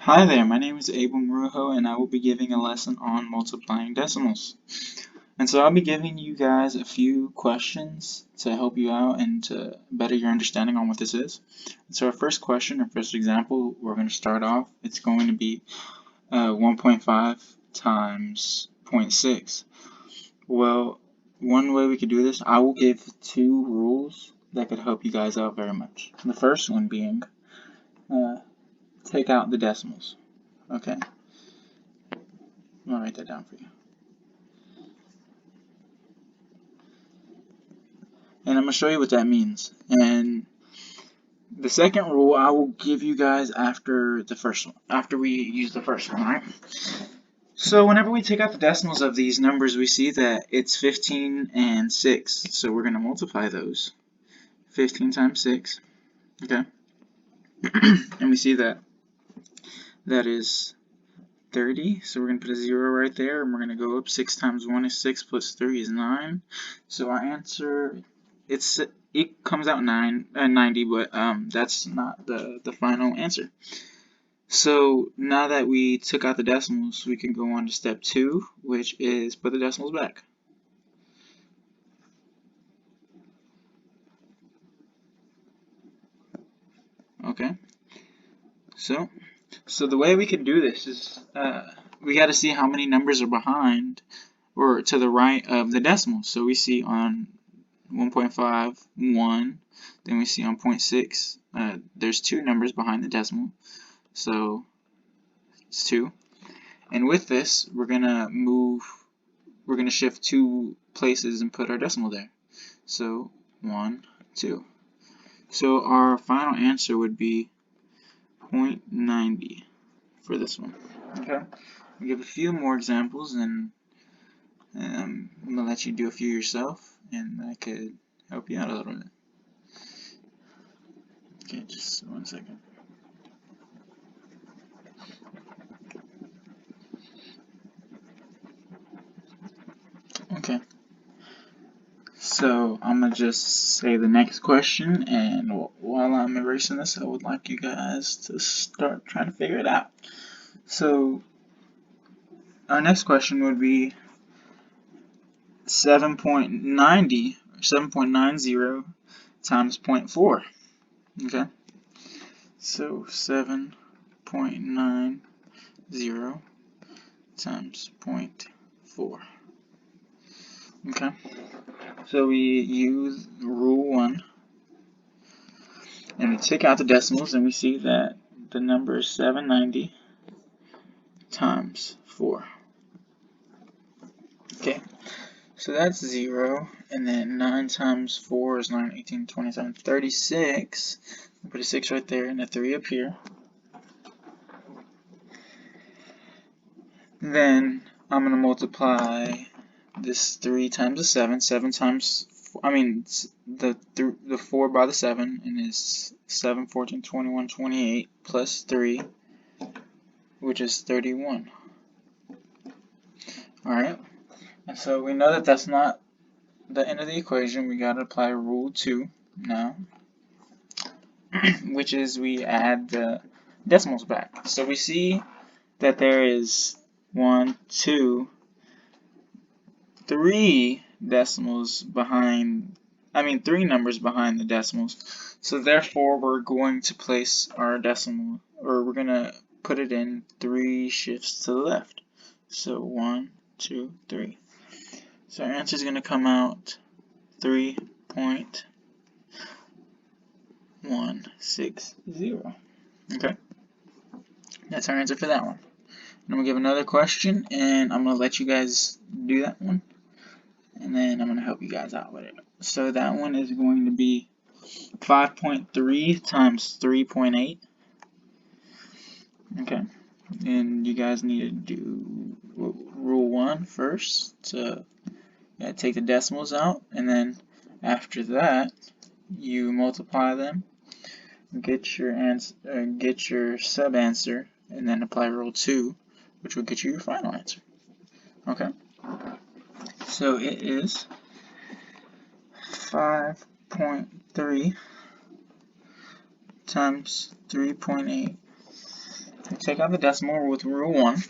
Hi there, my name is Abel Marujo and I will be giving a lesson on multiplying decimals. And so I'll be giving you guys a few questions to help you out and to better your understanding on what this is. And so our first question, our first example, we're going to start off, it's going to be 1.5 times 0.6. Well, one way we could do this, I will give two rules that could help you guys out very much. The first one being, take out the decimals. Okay, I'll write that down for you. And I'm going to show you what that means. And the second rule I will give you guys after the first one, after we use the first one, right? So whenever we take out the decimals of these numbers, we see that it's 15 and 6. So we're going to multiply those. 15 times 6, okay? And we see that that is 30, so we're going to put a 0 right there, and we're going to go up. 6 times 1 is 6, plus 3 is 9. So our answer, it comes out 90, but that's not the final answer. So now that we took out the decimals, we can go on to step 2, which is put the decimals back. Okay, so the way we can do this is we got to see how many numbers are behind or to the right of the decimal. So we see on 1.5, 1, then we see on 0.6, there's 2 numbers behind the decimal, so it's 2. And with this, we're gonna shift 2 places and put our decimal there. So 1, 2. So our final answer would be 0.90 for this one. Okay, we'll give a few more examples, and I'm gonna let you do a few yourself, and that could help you out a little bit. Okay, just 1 second. Okay, so I'm gonna just say the next question, and while I'm erasing this, I would like you guys to start trying to figure it out. So our next question would be 7.90 or 7.90 times 0.4. Okay, so 7.90 times 0.4. Okay, so we use rule 1, and we take out the decimals, and we see that the number is 790 times 4. Okay, so that's 0, and then 9 times 4 is 9, 18, 27, 36. I'll put a 6 right there and a 3 up here. Then I'm going to multiply this 3 times the 7, 7 times, the 4 by the 7, and it's 7, 14, 21, 28, plus 3, which is 31. Alright, and so we know that that's not the end of the equation. We got to apply rule 2 now, which is we add the decimals back. So we see that there is 1, 2, 3 decimals behind, 3 numbers behind the decimals. So therefore we're going to place our decimal, or we're going to put it in 3 shifts to the left. So 1, 2, 3. So our answer is going to come out 3.160. Okay, that's our answer for that one. I'm going to give another question, and I'm going to let you guys do that one, and then I'm going to help you guys out with it. So that one is going to be 5.3 times 3.8. Okay, and you guys need to do rule 1 first. So you take the decimals out, and then after that you multiply them, get your answer, get your sub answer, and then apply rule 2, which will get you your final answer. Okay, so it is 5.3 times 3.8 take out the decimal with rule 1.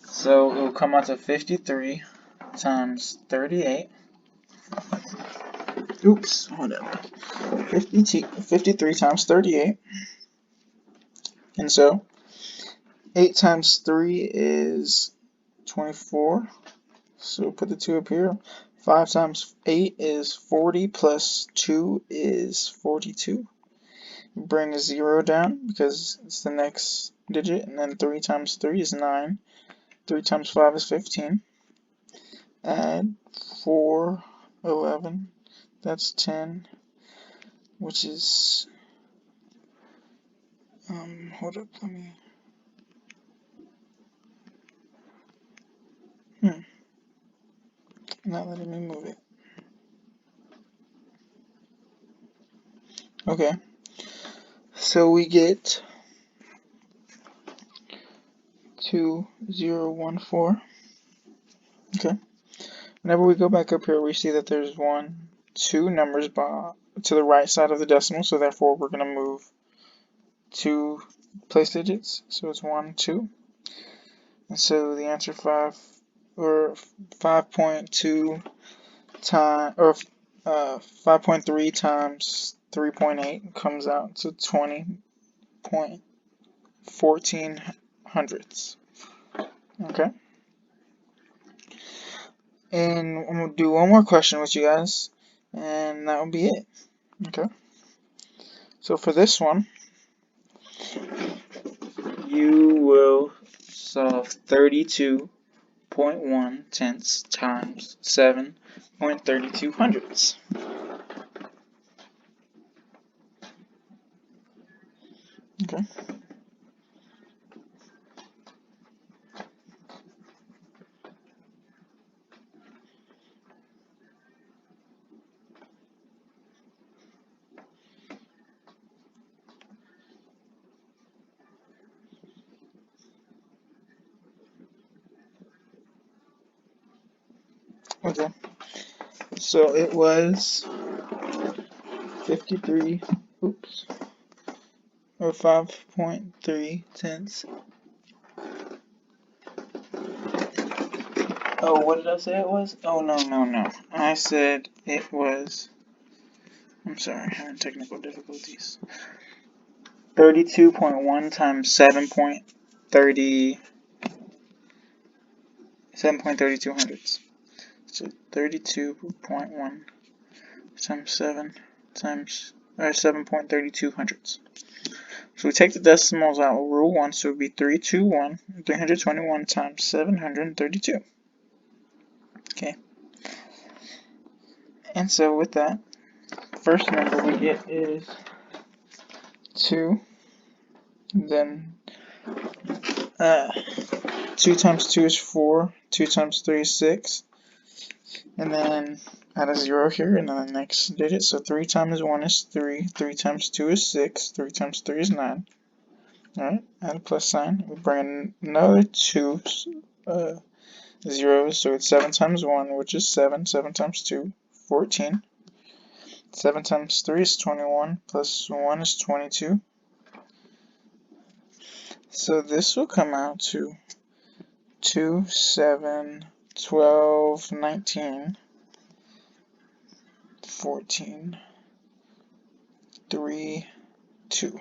So it will come out to 53 times 38. Oops, hold up. 53 times 38. And so 8 times 3 is 24. So put the 2 up here. 5 times 8 is 40 plus 2 is 42. Bring a 0 down because it's the next digit. And then 3 times 3 is 9. 3 times 5 is 15. Add 4, 11. That's 10. Which is... hold up, let me... Not letting me move it. Okay. So we get 2014. Okay. Whenever we go back up here, we see that there's 2 numbers to the right side of the decimal, so therefore we're going to move 2 place digits. So it's 1, 2. And so the answer 5.2 times, or 5.3 times 3.8 comes out to 20.14 hundredths. Okay. And I'm going to do one more question with you guys, and that will be it. Okay. So for this one, you will solve 32.1 tenths times 7.32 hundredths. Okay. Okay. So it was 53, oops, or 5.3 tenths. Oh, what did I say it was? Oh, no. I said it was, I'm sorry, having technical difficulties. 32.1 times 7.32 hundredths. So 32.1 times 7.32 hundredths. So we take the decimals out, rule 1, so it would be 321 times 732. Okay. And so with that, first number we get is 2. Then 2 times 2 is 4. 2 times 3 is 6. And then add a 0 here and then the next digit. So 3 times 1 is 3. 3 times 2 is 6. 3 times 3 is 9. Alright, add a plus sign. We bring another 2 zeros. So it's 7 times 1, which is 7. 7 times 2, 14. 7 times 3 is 21. Plus 1 is 22. So this will come out to 2, 7, 12, 19, 14, 3, 2.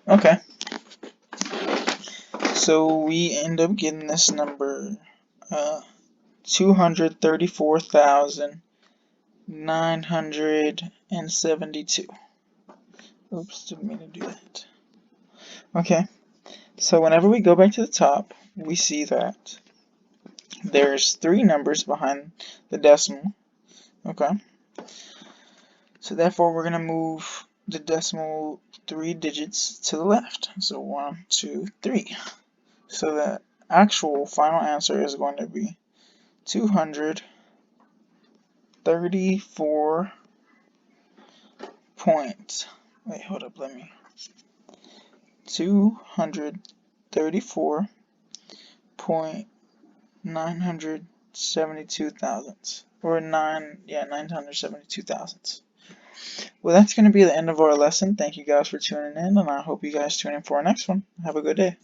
Okay. So we end up getting this number 234,972. Oops, didn't mean to do that. Okay. So whenever we go back to the top, we see that there's 3 numbers behind the decimal. Okay. So therefore we're going to move the decimal 3 digits to the left. So 1, 2, 3. So the actual final answer is going to be 234 point, wait, hold up, 234.972 thousandths, or 972 thousandths. Well, that's going to be the end of our lesson. Thank you guys for tuning in, and I hope you guys tune in for our next one. Have a good day.